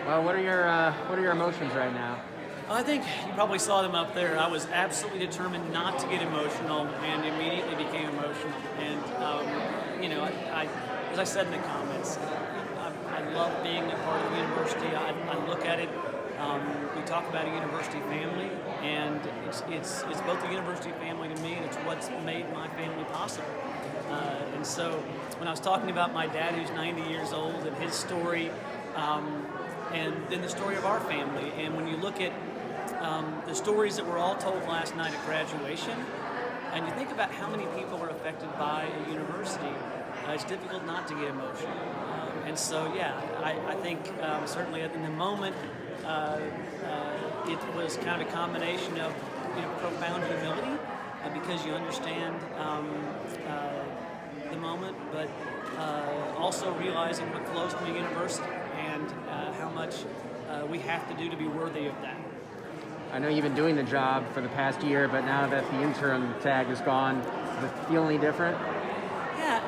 Well, what are your emotions right now? I think you probably saw them up there. I was absolutely determined not to get emotional, and immediately became emotional. And as I said in the comments, I love being a part of the university. I look at it. We talk about a university family, and it's both a university family to me, and it's what's made my family possible. And so, when I was talking about my dad, who's 90 years old, and his story. And then the story of our family. And when you look at the stories that were all told last night at graduation, and you think about how many people are affected by a university, it's difficult not to get emotional. And so, yeah, I think certainly in the moment, it was kind of a combination of profound humility because you understand the moment, but also realizing what flows from a university and how much we have to do to be worthy of that. I know you've been doing the job for the past year, but now that the interim tag is gone, does it feel any different? Yeah,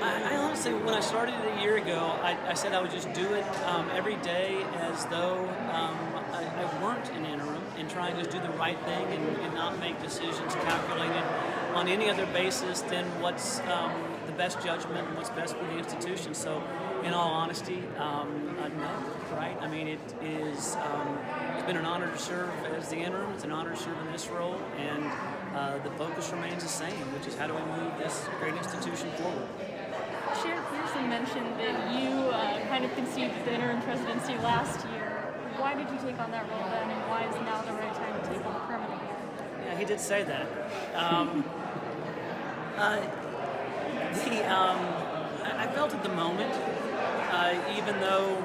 I honestly, when I started it a year ago, I said I would just do it every day as though I weren't an interim, and try and just do the right thing and not make decisions calculated on any other basis than what's the best judgment and what's best for the institution. So, in all honesty, no, right? I mean, it's been an honor to serve as the interim. It's an honor to serve in this role, and the focus remains the same, which is how do we move this great institution forward. Chair Pearson mentioned that you kind of conceived the interim presidency last year. Why did you take on that role then, and why is now the right time to take on the permanent role? Yeah, he did say that. I felt at the moment, even though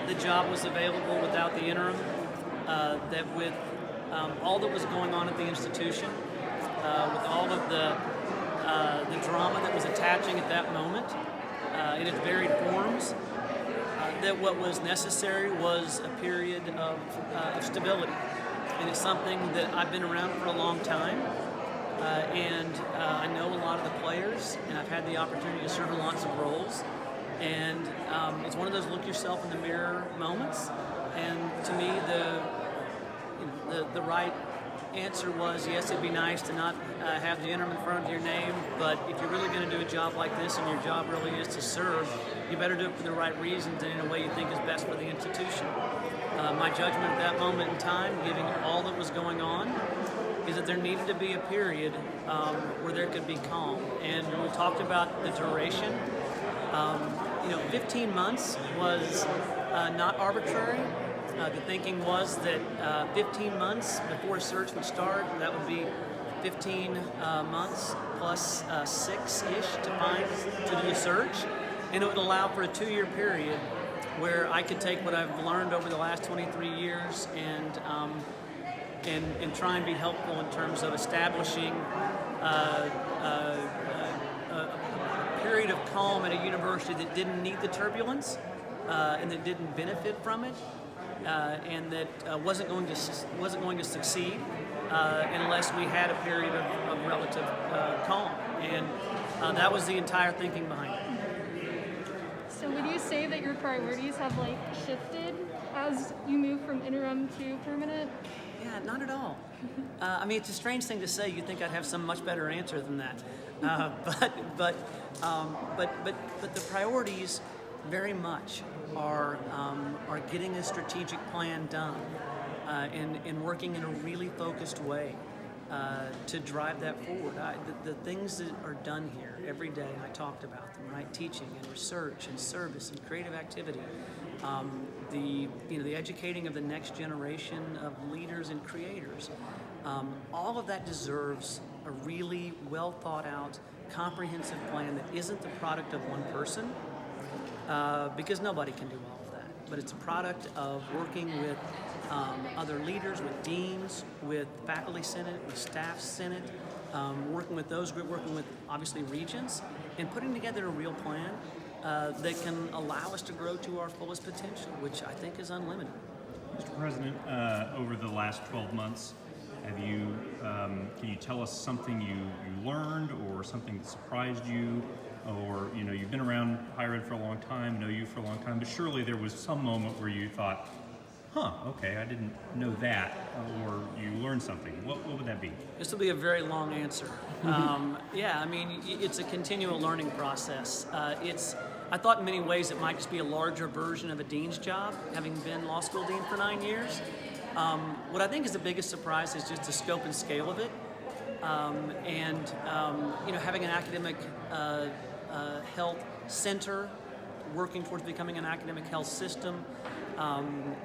the job was available without the interim, that with all that was going on at the institution, with all of the drama that was attaching at that moment in its varied forms, that what was necessary was a period of stability. And it's something that I've been around for a long time, and I know a lot of the players, and I've had the opportunity to serve in lots of roles. And it's one of those look yourself in the mirror moments. And to me, the right answer was, yes, it'd be nice to not have the interim in front of your name, but if you're really going to do a job like this and your job really is to serve, you better do it for the right reasons and in a way you think is best for the institution. My judgment at that moment in time, given all that was going on, is that there needed to be a period where there could be calm. And when we talked about the duration, 15 months was not arbitrary. The thinking was that 15 months before a search would start, that would be 15 months plus 6-ish to do a search, and it would allow for a 2-year period where I could take what I've learned over the last 23 years and try and be helpful in terms of establishing a period of calm at a university that didn't need the turbulence and that didn't benefit from it. And that wasn't going to succeed unless we had a period of relative calm, and that was the entire thinking behind it. So would you say that your priorities have shifted as you move from interim to permanent? Yeah, not at all. I mean, it's a strange thing to say. You'd think I'd have some much better answer than that, but the priorities very much are getting a strategic plan done and working in a really focused way to drive that forward. The things that are done here every day, and I talked about them, right? Teaching and research and service and creative activity, the educating of the next generation of leaders and creators. All of that deserves a really well thought out, comprehensive plan that isn't the product of one person. Because nobody can do all of that. But it's a product of working with other leaders, with deans, with faculty senate, with staff senate, working with those groups, working with obviously regents, and putting together a real plan that can allow us to grow to our fullest potential, which I think is unlimited. Mr. President, over the last 12 months, Have you? Can you tell us something you learned, or something that surprised you, or you've been around higher ed for a long time, know you for a long time, but surely there was some moment where you thought, "Huh, okay, I didn't know that," or you learned something. What would that be? This will be a very long answer. Yeah, I mean, it's a continual learning process. I thought in many ways it might just be a larger version of a dean's job, having been law school dean for 9 years. What I think is the biggest surprise is just the scope and scale of it, having an academic health center, working towards becoming an academic health system.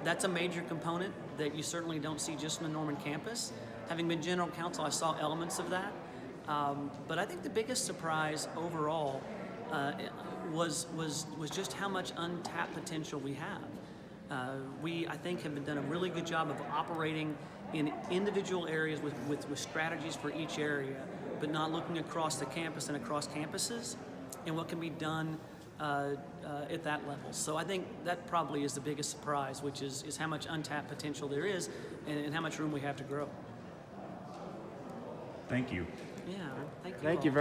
That's a major component that you certainly don't see just on the Norman campus. Having been general counsel, I saw elements of that. But I think the biggest surprise overall was just how much untapped potential we have. We, I think, have done a really good job of operating in individual areas with strategies for each area, but not looking across the campus and across campuses and what can be done at that level. So I think that probably is the biggest surprise, which is how much untapped potential there is and how much room we have to grow. Thank you. Yeah, thank you. Thank all. you very